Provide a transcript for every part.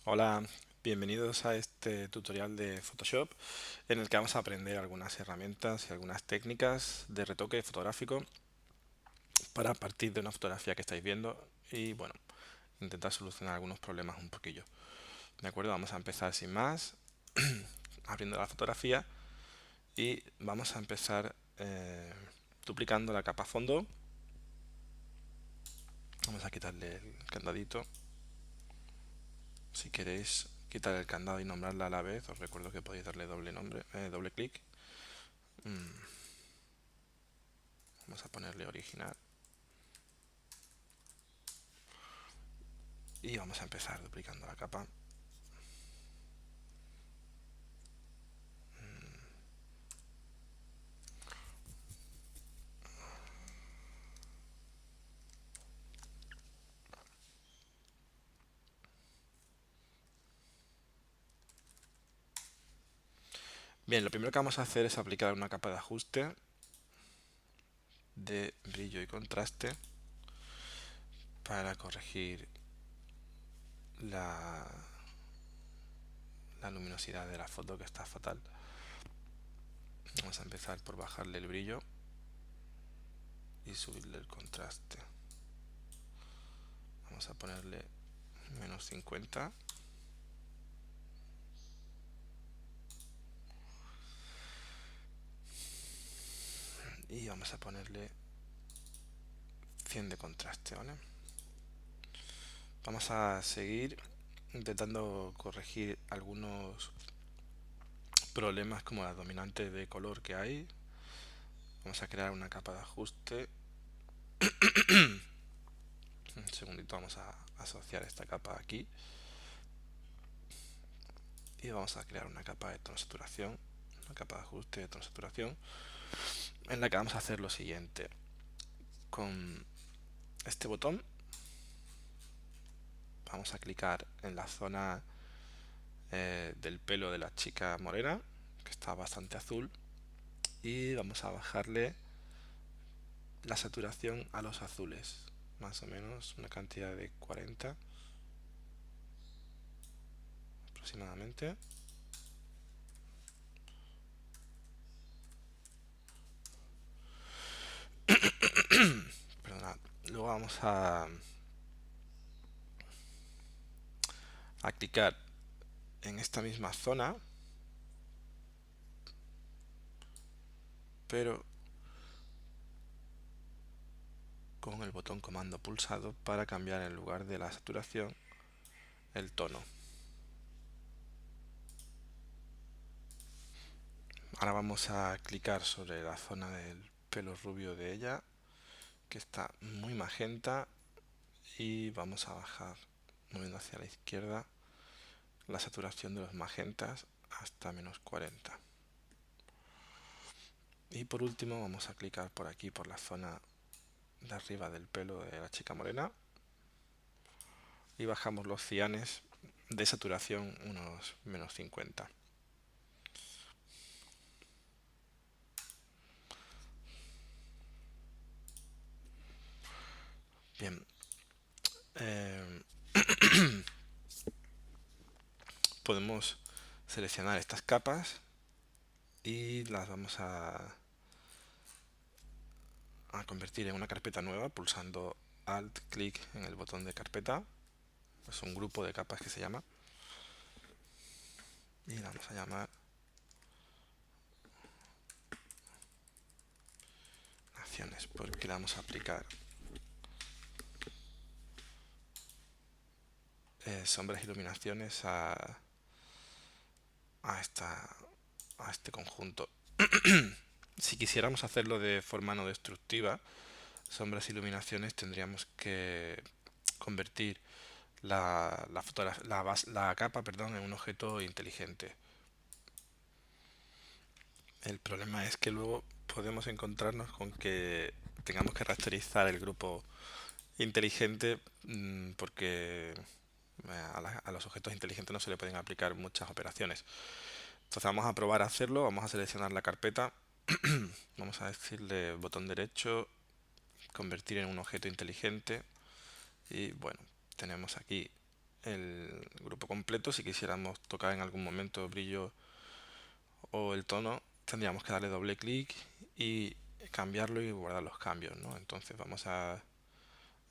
Hola, bienvenidos a este tutorial de Photoshop en el que vamos a aprender algunas herramientas y algunas técnicas de retoque fotográfico para partir de una fotografía que estáis viendo y bueno, intentar solucionar algunos problemas un poquillo. ¿De acuerdo? Vamos a empezar sin más, abriendo la fotografía y vamos a empezar duplicando la capa fondo. Vamos a quitarle el candadito. Si queréis quitar el candado y nombrarla a la vez, os recuerdo que podéis darle doble clic. Vamos a ponerle original y vamos a empezar duplicando la capa. Bien, lo primero que vamos a hacer es aplicar una capa de ajuste de brillo y contraste para corregir la, la luminosidad de la foto, que está fatal. Vamos a empezar por bajarle el brillo y subirle el contraste. Vamos a ponerle -50 y vamos a ponerle 100 de contraste, ¿vale? Vamos a seguir intentando corregir algunos problemas como la dominante de color que hay. Vamos a crear una capa de ajuste. Un segundito, vamos a asociar esta capa aquí y vamos a crear una capa de tono saturación, una capa de ajuste de tono saturación, en la que vamos a hacer lo siguiente. Con este botón vamos a clicar en la zona del pelo de la chica morena, que está bastante azul, y vamos a bajarle la saturación a los azules, más o menos una cantidad de 40 aproximadamente. Perdonad. Luego vamos a clicar en esta misma zona, pero con el botón comando pulsado para cambiar en lugar de la saturación el tono. Ahora vamos a clicar sobre la zona del pelo rubio de ella, que está muy magenta, y vamos a bajar, moviendo hacia la izquierda, la saturación de los magentas hasta -40. Y por último vamos a clicar por aquí, por la zona de arriba del pelo de la chica morena, y bajamos los cianes de saturación unos -50. Bien, eh, podemos seleccionar estas capas y las vamos a convertir en una carpeta nueva pulsando Alt clic en el botón de carpeta. Es un grupo de capas que se llama, y la vamos a llamar acciones, porque le vamos a aplicar sombras e iluminaciones a, esta, a este conjunto. Si quisiéramos hacerlo de forma no destructiva, sombras e iluminaciones, tendríamos que convertir la capa, perdón, en un objeto inteligente. El problema es que luego podemos encontrarnos con que tengamos que rasterizar el grupo inteligente, porque a los objetos inteligentes no se le pueden aplicar muchas operaciones. Entonces vamos a probar a hacerlo, vamos a seleccionar la carpeta, vamos a decirle botón derecho, convertir en un objeto inteligente, y bueno, tenemos aquí el grupo completo. Si quisiéramos tocar en algún momento el brillo o el tono, tendríamos que darle doble clic y cambiarlo y guardar los cambios, ¿no? Entonces vamos a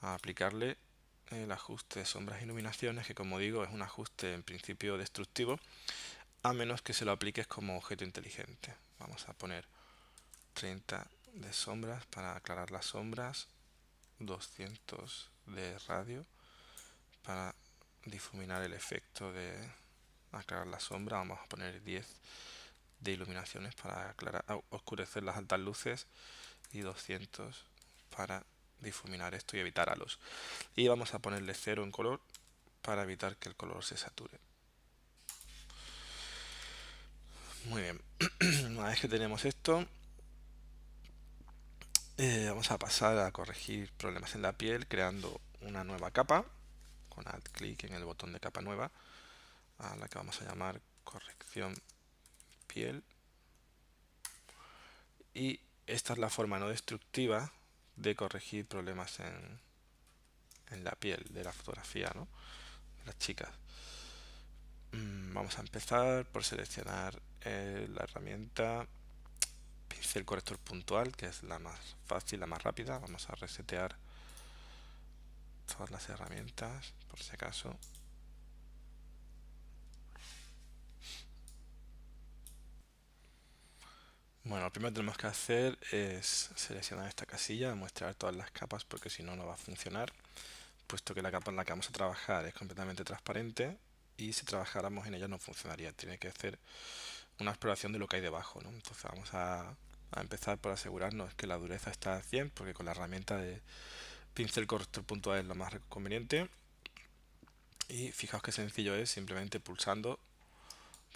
aplicarle el ajuste de sombras e iluminaciones, que como digo es un ajuste en principio destructivo, a menos que se lo apliques como objeto inteligente. Vamos a poner 30 de sombras para aclarar las sombras, 200 de radio para difuminar el efecto de aclarar la sombra. Vamos a poner 10 de iluminaciones para oscurecer las altas luces y 200 para difuminar esto y evitar halos. Y vamos a ponerle 0 en color para evitar que el color se sature. Muy bien, una vez que tenemos esto, vamos a pasar a corregir problemas en la piel creando una nueva capa con alt clic en el botón de capa nueva, a la que vamos a llamar corrección piel. Y esta es la forma no destructiva de corregir problemas en la piel de la fotografía, ¿no? De las chicas. Vamos a empezar por seleccionar la herramienta pincel corrector puntual, que es la más fácil, la más rápida. Vamos a resetear todas las herramientas por si acaso. Bueno, lo primero que tenemos que hacer es seleccionar esta casilla, mostrar todas las capas, porque si no, no va a funcionar, puesto que la capa en la que vamos a trabajar es completamente transparente y si trabajáramos en ella no funcionaría. Tiene que hacer una exploración de lo que hay debajo, ¿no? Entonces vamos a empezar por asegurarnos que la dureza está a 100, porque con la herramienta de pincel corrector puntual es lo más conveniente. Y fijaos qué sencillo es, simplemente pulsando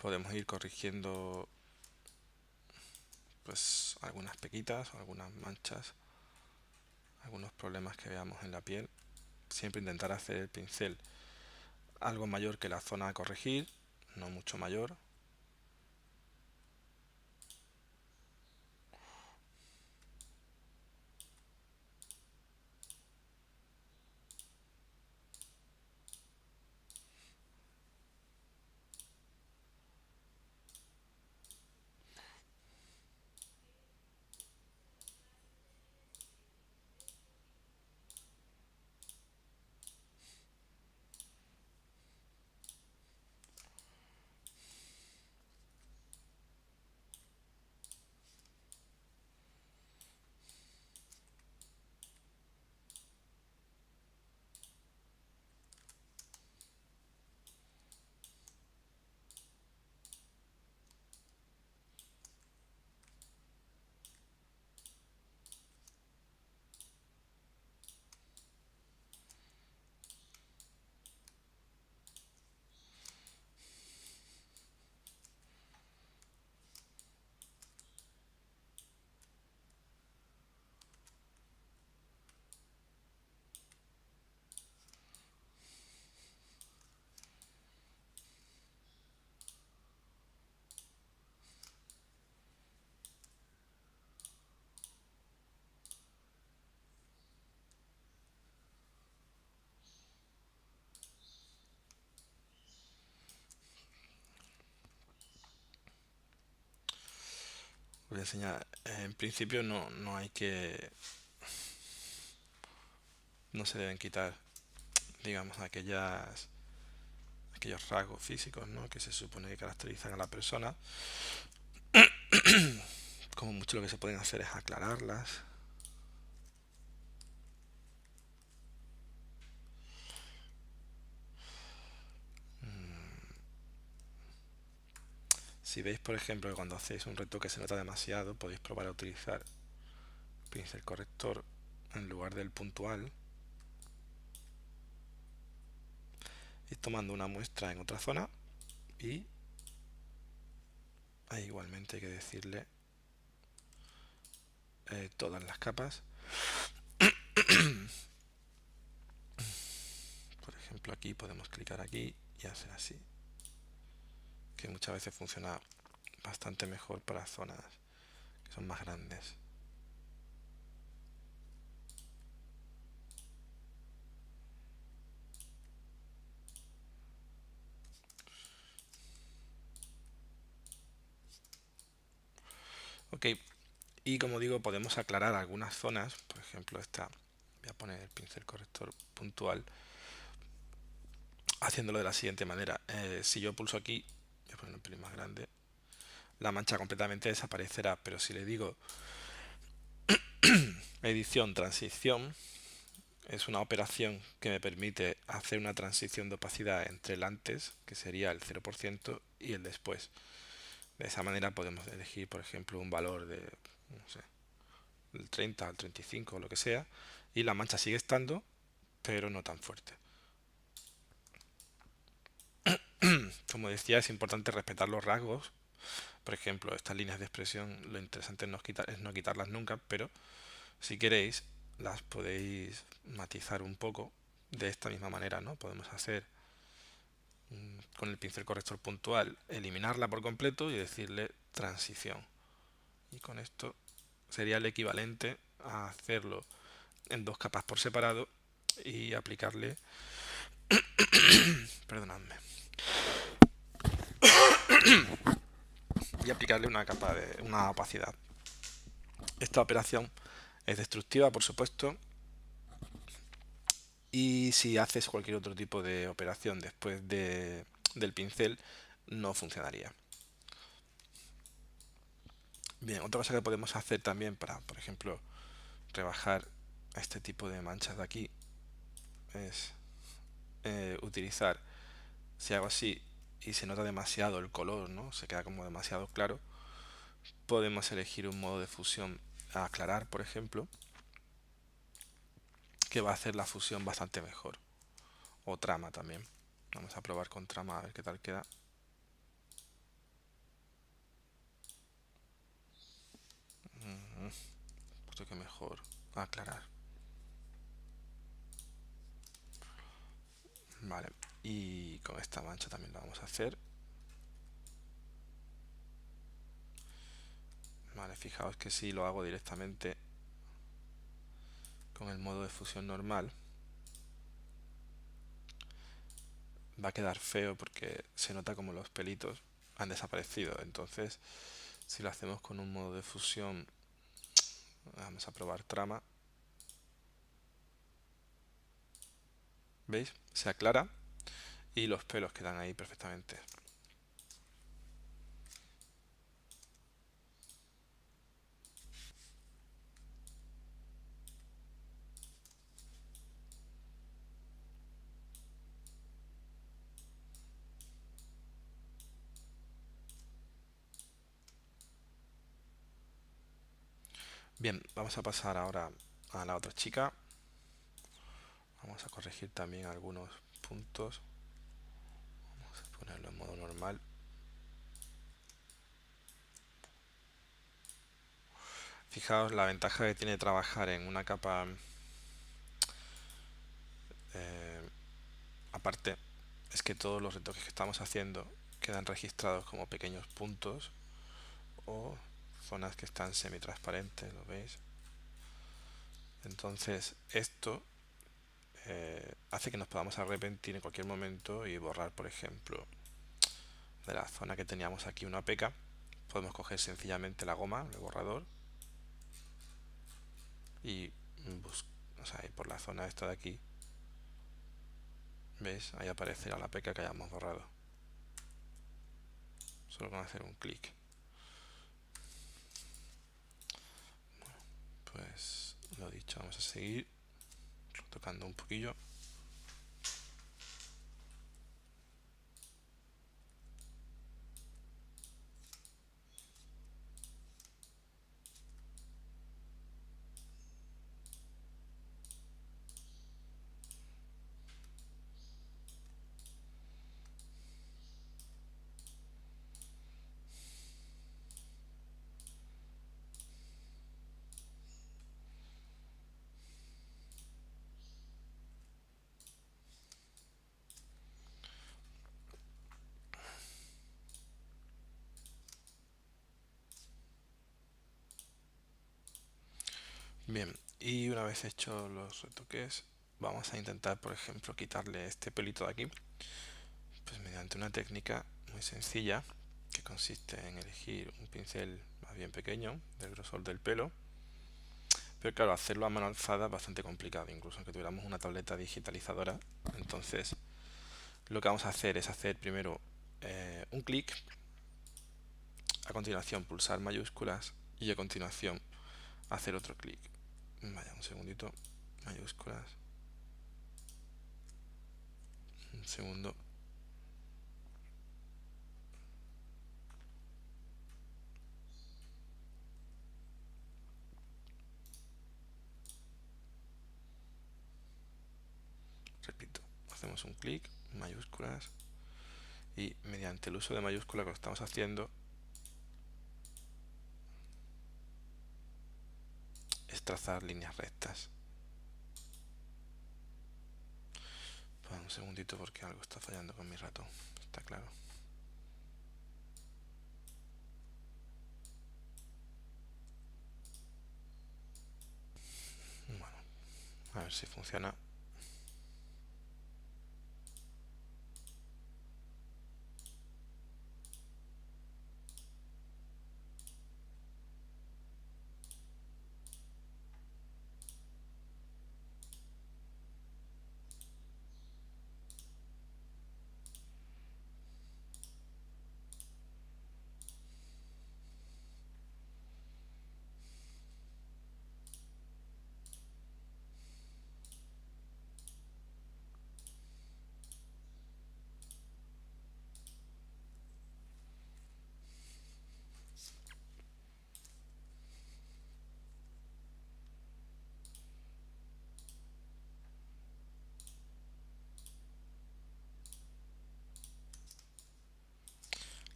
podemos ir corrigiendo pues algunas pequitas o algunas manchas, algunos problemas que veamos en la piel. Siempre intentar hacer el pincel algo mayor que la zona a corregir, no mucho mayor. Os voy a enseñar, en principio no hay que, no se deben quitar, digamos, aquellos rasgos físicos, ¿no?, que se supone que caracterizan a la persona. Como mucho lo que se pueden hacer es aclararlas. Si veis, por ejemplo, que cuando hacéis un retoque se nota demasiado, podéis probar a utilizar pincel corrector en lugar del puntual, y tomando una muestra en otra zona, y ahí igualmente hay que decirle todas las capas. Por ejemplo, aquí podemos clicar aquí y hacer así, que muchas veces funciona bastante mejor para zonas que son más grandes. Ok, y como digo, podemos aclarar algunas zonas, por ejemplo esta, voy a poner el pincel corrector puntual, haciéndolo de la siguiente manera. Si yo pulso aquí, voy a poner un pelín más grande, la mancha completamente desaparecerá, pero si le digo edición, transición, es una operación que me permite hacer una transición de opacidad entre el antes, que sería el 0%, y el después. De esa manera podemos elegir, por ejemplo, un valor de, no sé, el 30 al 35 o lo que sea, y la mancha sigue estando, pero no tan fuerte. Como decía, es importante respetar los rasgos. Por ejemplo, estas líneas de expresión, lo interesante es no quitarlas nunca, pero si queréis, las podéis matizar un poco de esta misma manera, ¿no? Podemos hacer con el pincel corrector puntual, eliminarla por completo y decirle transición. Y con esto sería el equivalente a hacerlo en dos capas por separado y aplicarle, perdonadme, y aplicarle una capa de una opacidad. Esta operación es destructiva, por supuesto, y si haces cualquier otro tipo de operación después del pincel, no funcionaría. Bien, otra cosa que podemos hacer también para, por ejemplo, rebajar este tipo de manchas de aquí es utilizar, si hago así y se nota demasiado el color, ¿no? Se queda como demasiado claro, podemos elegir un modo de fusión a aclarar, por ejemplo, que va a hacer la fusión bastante mejor. O trama también. Vamos a probar con trama a ver qué tal queda. Puesto que mejor aclarar. Vale. Y con esta mancha también lo vamos a hacer. Vale, fijaos que si lo hago directamente con el modo de fusión normal, va a quedar feo porque se nota como los pelitos han desaparecido. Entonces, si lo hacemos con un modo de fusión, vamos a probar trama. ¿Veis? Se aclara y los pelos quedan ahí perfectamente. Bien, vamos a pasar ahora a la otra chica. Vamos a corregir también algunos puntos. Vamos a ponerlo en modo normal. Fijaos la ventaja que tiene trabajar en una capa eh, aparte, es que todos los retoques que estamos haciendo quedan registrados como pequeños puntos o zonas que están semi-transparentes, ¿lo veis? Entonces esto hace que nos podamos arrepentir en cualquier momento y borrar, por ejemplo, de la zona que teníamos aquí una peca. Podemos coger sencillamente la goma, el borrador, y o sea, ir por la zona esta de aquí. ¿Veis? Ahí aparecerá la peca que hayamos borrado. Solo con hacer un clic. Pues lo dicho, vamos a seguir tocando un poquillo. Bien, y una vez hecho los retoques, vamos a intentar, por ejemplo, quitarle este pelito de aquí, pues mediante una técnica muy sencilla, que consiste en elegir un pincel más bien pequeño, del grosor del pelo, pero claro, hacerlo a mano alzada es bastante complicado, incluso aunque tuviéramos una tableta digitalizadora. Entonces, lo que vamos a hacer es hacer primero un clic, a continuación pulsar mayúsculas y a continuación hacer otro clic. Vaya, un segundito, mayúsculas, un segundo. Repito, hacemos un clic, mayúsculas, y mediante el uso de mayúsculas que lo estamos haciendo es trazar líneas rectas. Pues un segundito porque algo está fallando con mi ratón, está claro. Bueno, a ver si funciona.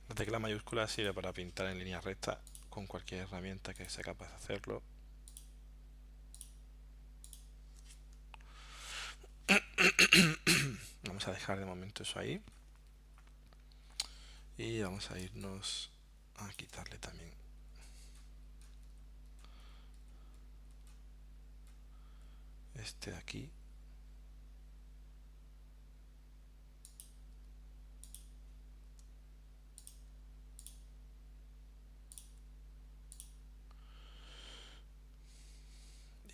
La tecla mayúscula sirve para pintar en línea recta con cualquier herramienta que sea capaz de hacerlo. Vamos a dejar de momento eso ahí y vamos a irnos a quitarle también este de aquí.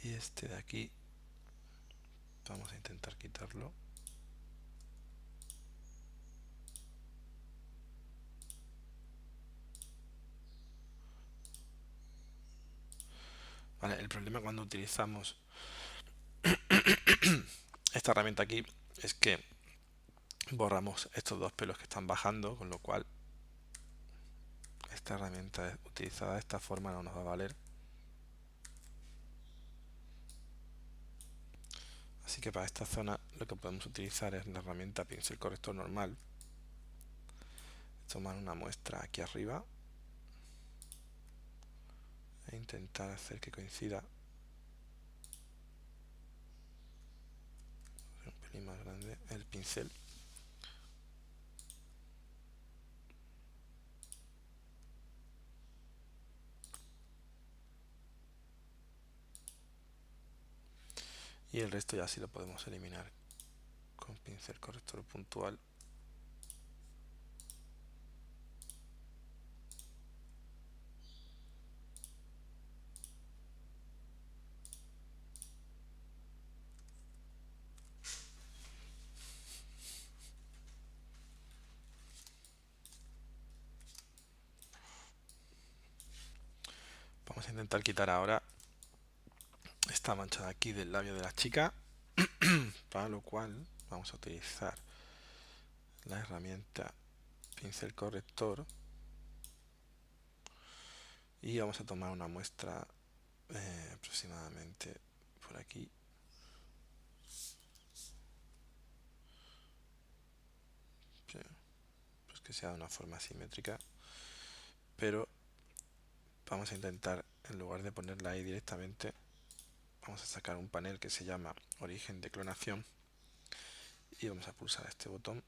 Y este de aquí vamos a intentar quitarlo. Vale, el problema cuando utilizamos esta herramienta aquí es que borramos estos dos pelos que están bajando, con lo cual esta herramienta utilizada de esta forma no nos va a valer. Así que para esta zona lo que podemos utilizar es la herramienta pincel corrector normal. Tomar una muestra aquí arriba e intentar hacer que coincida un pelín más grande el pincel. Y el resto ya sí lo podemos eliminar con pincel corrector puntual. Vamos a intentar quitar ahora esta mancha de aquí del labio de la chica, para lo cual vamos a utilizar la herramienta pincel corrector y vamos a tomar una muestra aproximadamente por aquí. Pues que sea de una forma simétrica, pero vamos a intentar, en lugar de ponerla ahí directamente, vamos a sacar un panel que se llama origen de clonación y vamos a pulsar este botón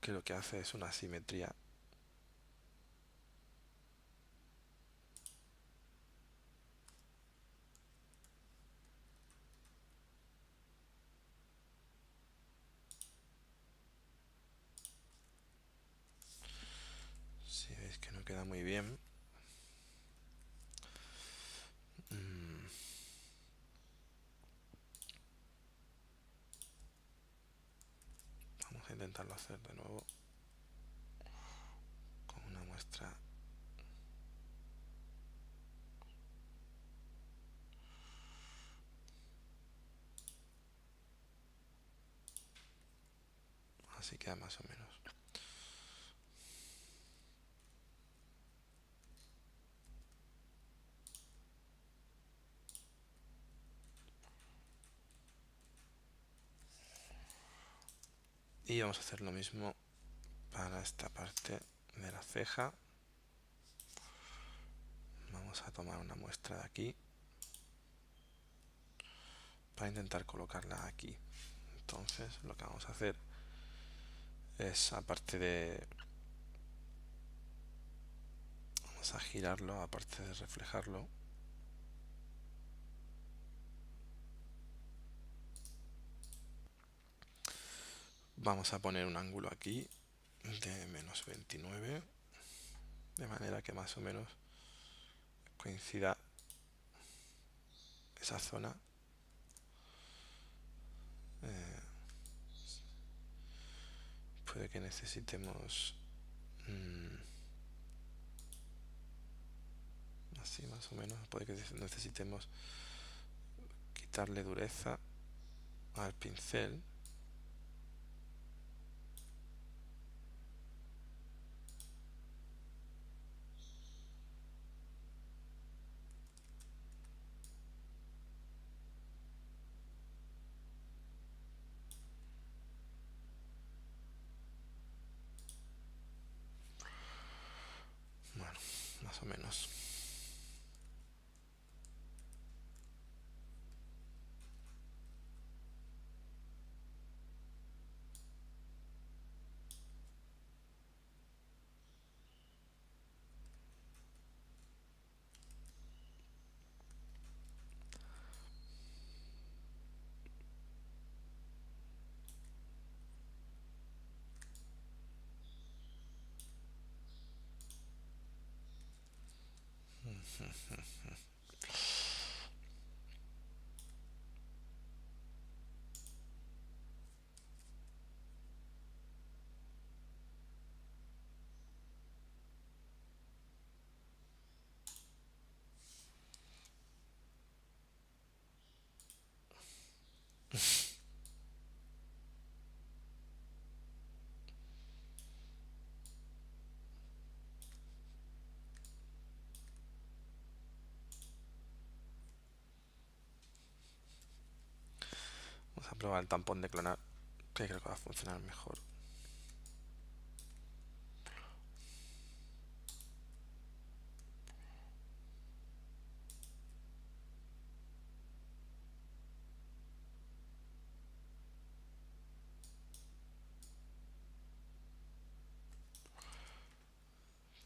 que lo que hace es una simetría. queda muy bien. Mm, Vamos a intentarlo hacer de nuevo con una muestra. Así queda más o menos. Y vamos a hacer lo mismo para esta parte de la ceja. Vamos a tomar una muestra de aquí para intentar colocarla aquí. Entonces lo que vamos a hacer es, aparte de... Vamos a girarlo, aparte de reflejarlo. Vamos a poner un ángulo aquí de -29, de manera que más o menos coincida esa zona. Puede que necesitemos así más o menos, puede que necesitemos quitarle dureza al pincel. Bueno, más o menos. Vamos a probar el tampón de clonar, que creo que va a funcionar mejor.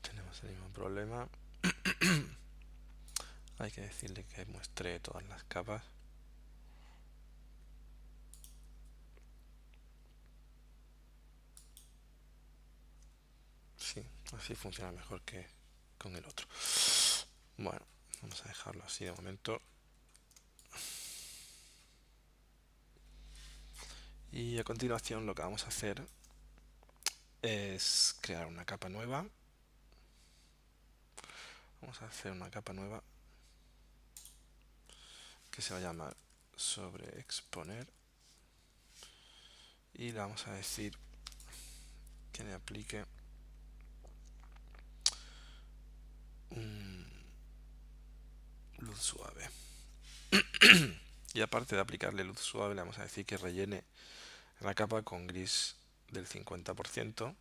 Tenemos el mismo problema. Hay que decirle que muestre todas las capas. Sí, así funciona mejor que con el otro. Bueno, vamos a dejarlo así de momento. Y a continuación lo que vamos a hacer es crear una capa nueva. Vamos a hacer una capa nueva que se va a llamar sobreexponer y le vamos a decir que le aplique luz suave. Y aparte de aplicarle luz suave, le vamos a decir que rellene la capa con gris del 50%.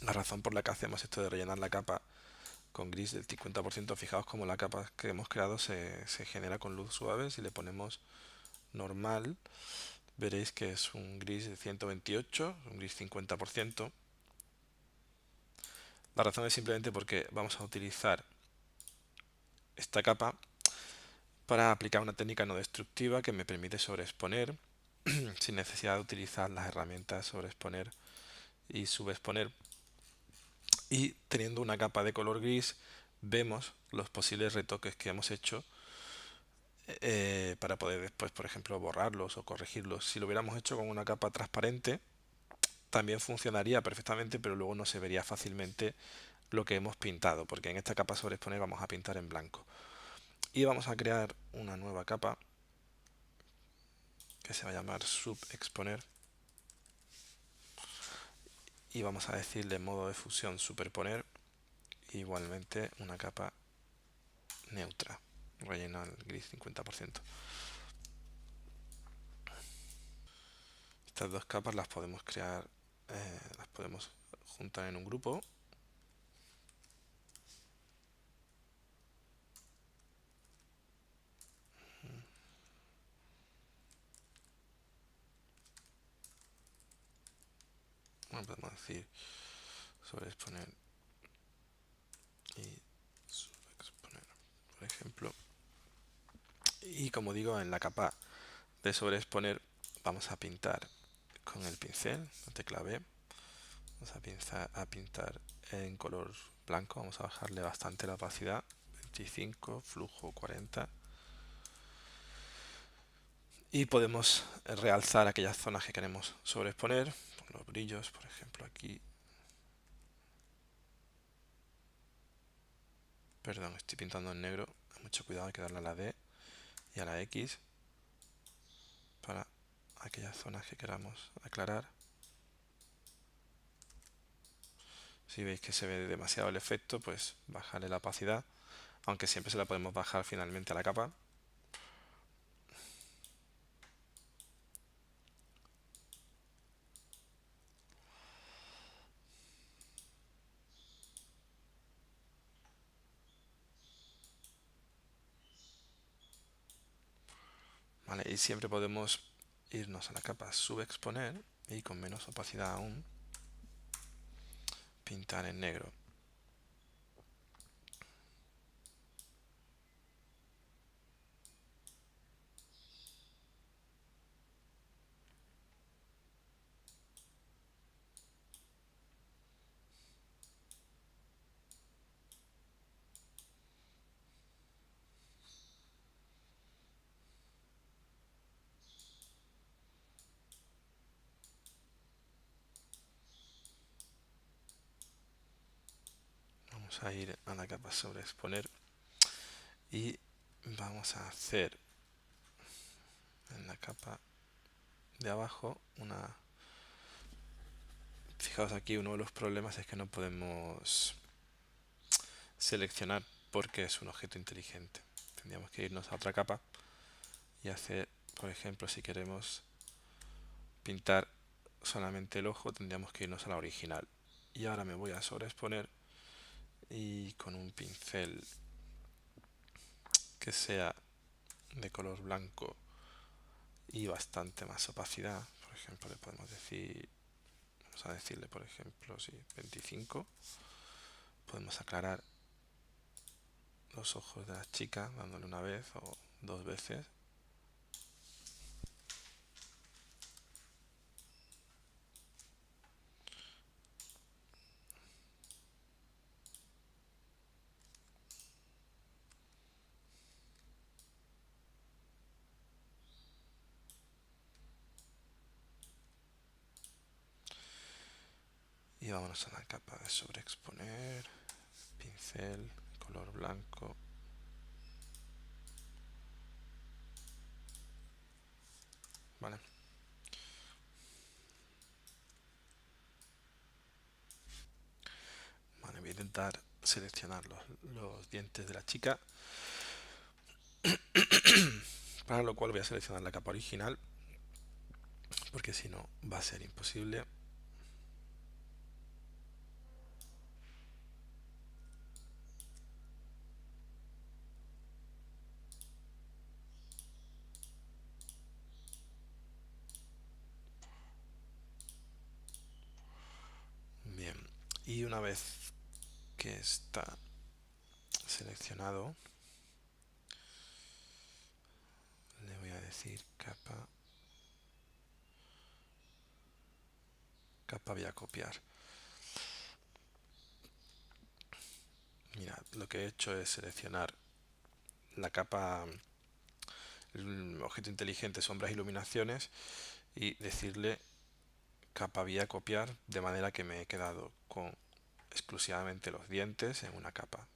La razón por la que hacemos esto de rellenar la capa con gris del 50%, fijaos como la capa que hemos creado se genera con luz suave. Si le ponemos normal, veréis que es un gris de 128, un gris 50%. La razón es simplemente porque vamos a utilizar esta capa para aplicar una técnica no destructiva que me permite sobreexponer sin necesidad de utilizar las herramientas sobreexponer y subexponer y teniendo una capa de color gris vemos los posibles retoques que hemos hecho para poder después, por ejemplo, borrarlos o corregirlos. Si lo hubiéramos hecho con una capa transparente, también funcionaría perfectamente, pero luego no se vería fácilmente lo que hemos pintado, porque en esta capa sobre exponer vamos a pintar en blanco. Y vamos a crear una nueva capa que se va a llamar subexponer y vamos a decirle modo de fusión superponer, igualmente una capa neutra, rellena el gris 50%. Estas dos capas las podemos crear, las podemos juntar en un grupo. Bueno, podemos decir sobreexponer y subexponer, por ejemplo. Y como digo, en la capa de sobreexponer vamos a pintar con el pincel, la tecla B. Vamos a pintar en color blanco, vamos a bajarle bastante la opacidad, 25, flujo 40. Y podemos realzar aquellas zonas que queremos sobreexponer, los brillos, por ejemplo, aquí. Perdón, estoy pintando en negro, mucho cuidado, hay que darle a la D y a la X para aquellas zonas que queramos aclarar. Si veis que se ve demasiado el efecto, pues bajarle la opacidad, aunque siempre se la podemos bajar finalmente a la capa. ¿Vale? Y siempre podemos irnos a la capa subexponer y con menos opacidad aún pintar en negro. Vamos a ir a la capa sobreexponer y vamos a hacer en la capa de abajo una... Fijaos aquí, uno de los problemas es que no podemos seleccionar porque es un objeto inteligente. Tendríamos que irnos a otra capa y hacer, por ejemplo, si queremos pintar solamente el ojo, tendríamos que irnos a la original. Y ahora me voy a sobreexponer y con un pincel que sea de color blanco y bastante más opacidad, por ejemplo, le podemos decir, vamos a decirle, por ejemplo, sí, 25. Podemos aclarar los ojos de la chica dándole una vez o dos veces. Y vámonos a la capa de sobreexponer, pincel, color blanco. Vale. Vale, voy a intentar seleccionar los dientes de la chica, para lo cual voy a seleccionar la capa original, porque si no va a ser imposible. Bien, y una vez que está seleccionado, le voy a decir capa voy a copiar. Mira, lo que he hecho es seleccionar la capa, el objeto inteligente, sombras, iluminaciones y decirle capa vía copiar, de manera que me he quedado con exclusivamente los dientes en una capa.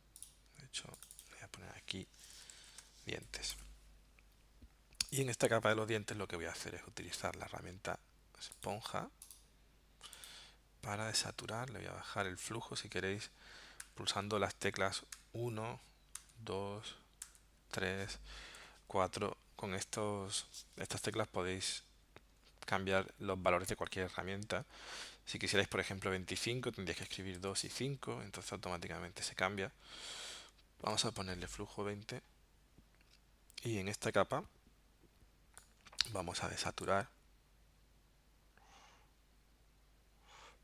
De hecho, voy a poner aquí dientes. Y en esta capa de los dientes lo que voy a hacer es utilizar la herramienta esponja para desaturar. Le voy a bajar el flujo si queréis pulsando las teclas 1, 2, 3, 4. Con estas teclas podéis cambiar los valores de cualquier herramienta. Si quisierais, por ejemplo, 25, tendríais que escribir 2 y 5, entonces automáticamente se cambia. Vamos a ponerle flujo 20 y en esta capa vamos a desaturar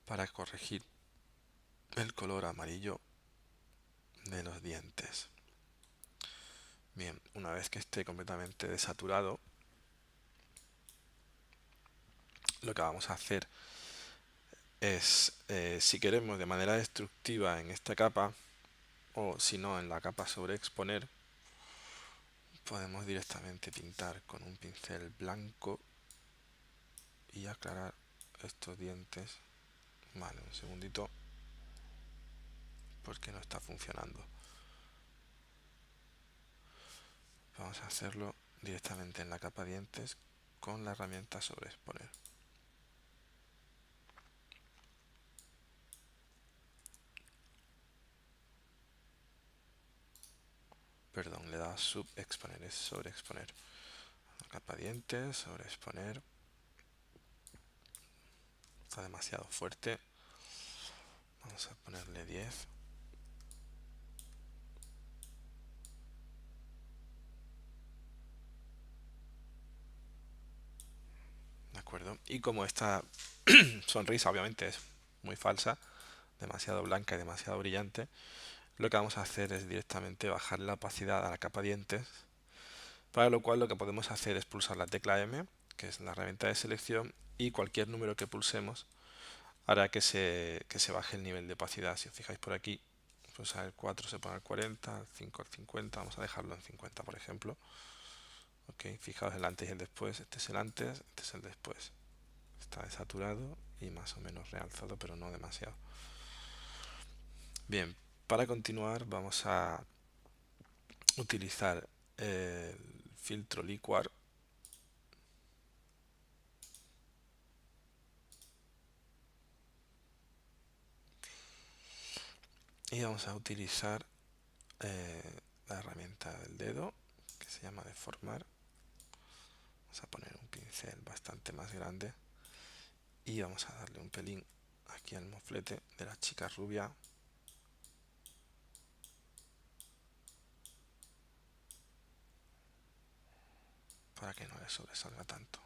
para corregir el color amarillo de los dientes. Bien, una vez que esté completamente desaturado, lo que vamos a hacer es, si queremos de manera destructiva en esta capa, o si no en la capa sobre exponer, podemos directamente pintar con un pincel blanco y aclarar estos dientes. Vale, un segundito, porque no está funcionando. Vamos a hacerlo directamente en la capa dientes con la herramienta sobre exponer. Perdón, le da subexponer, es sobre exponer. Capa dientes, sobre exponer. Está demasiado fuerte. Vamos a ponerle 10. De acuerdo. Y como esta sonrisa obviamente es muy falsa, demasiado blanca y demasiado brillante, lo que vamos a hacer es directamente bajar la opacidad a la capa dientes, para lo cual lo que podemos hacer es pulsar la tecla M, que es la herramienta de selección, y cualquier número que pulsemos hará que se baje el nivel de opacidad. Si os fijáis por aquí, pues el 4 se pone al 40, el 5 al 50, vamos a dejarlo en 50 por ejemplo. Ok, fijaos el antes y el después, este es el antes, este es el después. Está desaturado y más o menos realzado, pero no demasiado. Bien, para continuar vamos a utilizar el filtro liquar y vamos a utilizar la herramienta del dedo que se llama deformar. Vamos a poner un pincel bastante más grande y vamos a darle un pelín aquí al moflete de la chica rubia para que no le sobresalga tanto.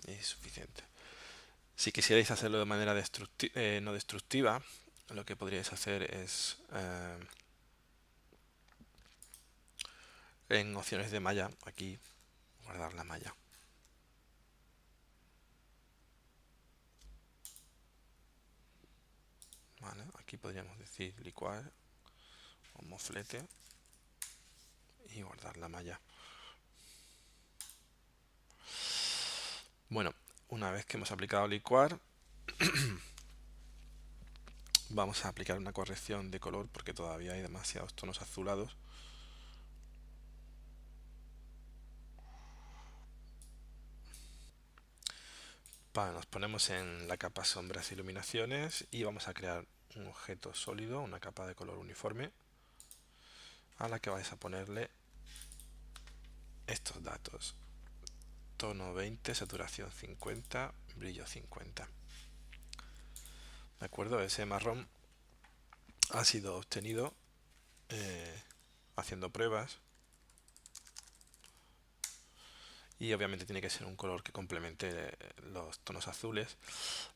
Y es suficiente. Si quisierais hacerlo de manera no destructiva, lo que podríais hacer es en opciones de malla, aquí guardar la malla. ¿Vale? Aquí podríamos decir licuar o moflete y guardar la malla. Bueno, una vez que hemos aplicado licuar, vamos a aplicar una corrección de color porque todavía hay demasiados tonos azulados. Nos ponemos en la capa sombras e iluminaciones y vamos a crear un objeto sólido, una capa de color uniforme, a la que vais a ponerle estos datos: tono 20, saturación 50, brillo 50. ¿De acuerdo? Ese marrón ha sido obtenido haciendo pruebas y obviamente tiene que ser un color que complemente los tonos azules.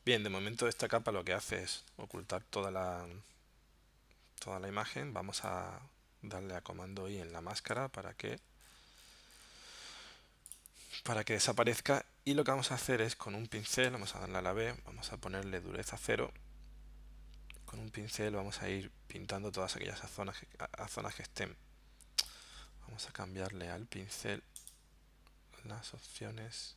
Bien, de momento esta capa lo que hace es ocultar toda la imagen. Vamos a darle a comando I en la máscara para que para que desaparezca. Y lo que vamos a hacer es con un pincel, vamos a darle a la B, vamos a ponerle dureza 0. Con un pincel vamos a ir pintando todas aquellas zonas que estén. Vamos a cambiarle al pincel las opciones.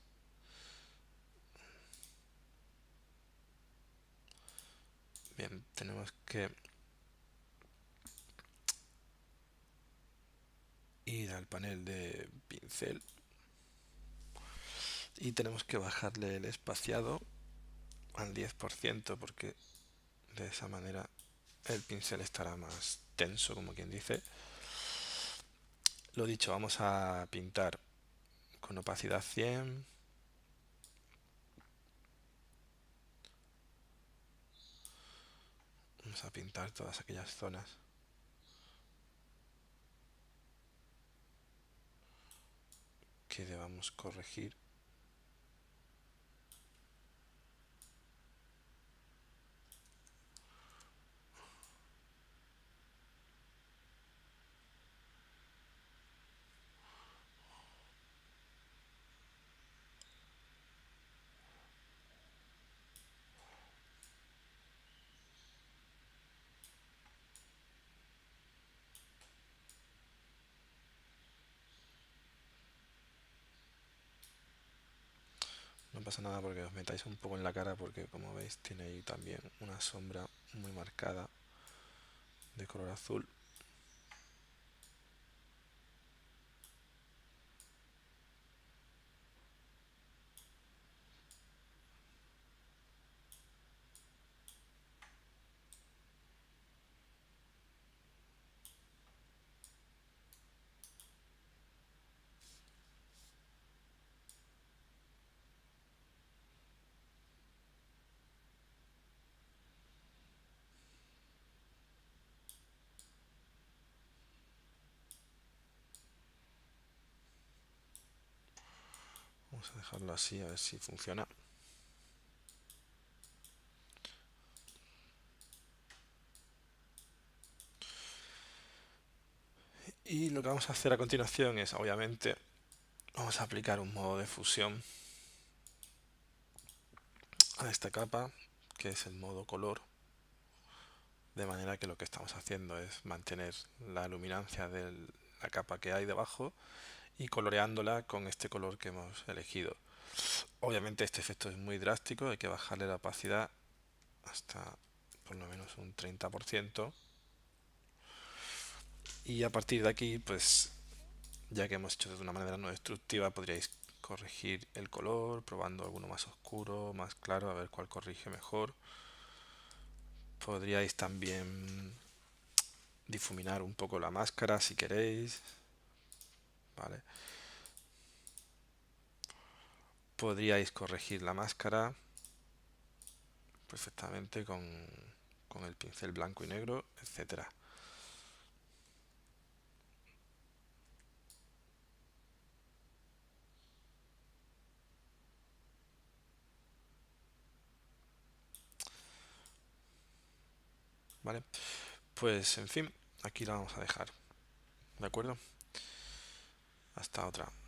Bien, tenemos que ir al panel de pincel y tenemos que bajarle el espaciado al 10% porque de esa manera el pincel estará más tenso, como quien dice. Lo dicho, vamos a pintar con opacidad 100. Vamos a pintar todas aquellas zonas que debamos corregir. No pasa nada porque os metáis un poco en la cara porque como veis tiene ahí también una sombra muy marcada de color azul. Vamos a dejarlo así a ver si funciona. Y lo que vamos a hacer a continuación es, obviamente, vamos a aplicar un modo de fusión a esta capa, que es el modo color, de manera que lo que estamos haciendo es mantener la luminancia de la capa que hay debajo y coloreándola con este color que hemos elegido. Obviamente este efecto es muy drástico, hay que bajarle la opacidad hasta por lo menos un 30%. Y a partir de aquí, pues ya que hemos hecho de una manera no destructiva, podríais corregir el color, probando alguno más oscuro, más claro, a ver cuál corrige mejor. Podríais también difuminar un poco la máscara si queréis, ¿vale? Podríais corregir la máscara perfectamente con el pincel blanco y negro, etcétera. ¿Vale? Pues en fin, aquí la vamos a dejar. ¿De acuerdo? Hasta otra.